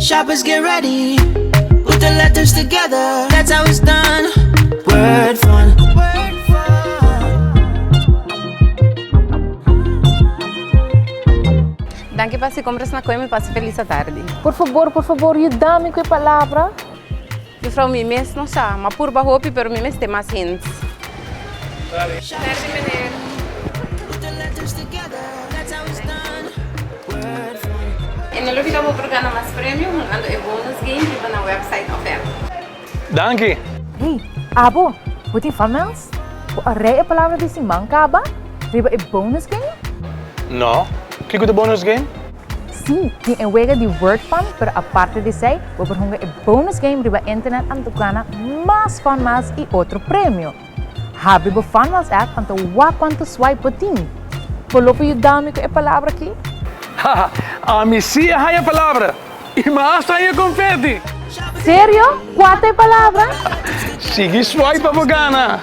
Shoppers get ready. Put the letters together. That's how it's done. Word fun. Danke pa si compras na koe, me passe feliz a tarde. Por favor, you dame com a palavra. Juffrouw, mi mes não sa, ma pur hopi, pero mi mes tem mais hints. Tarde, meneer. Put the letters together. That's how it's done. Word fun. En nelo fica por gana mais premio, ando e bonus game riba na website oferta. Danke. Hey, abo, wat die van ons? A rei a palavra de siman kaba? Riba e bonus game? No. Kijk de bonus game? Sim, die en wega die word fun, pero aparte de sei, we berhunga e bonus game riba internet anto gana mas fan mas e outro premio. Habi bo fan mas app anto wa quanto swipe potin. Polopo you dami ko e palavra aqui? Haha, a mi sim é a palavra. E mais aí confetti. Sério? Quatro palavra? Sigue swipe, Gana.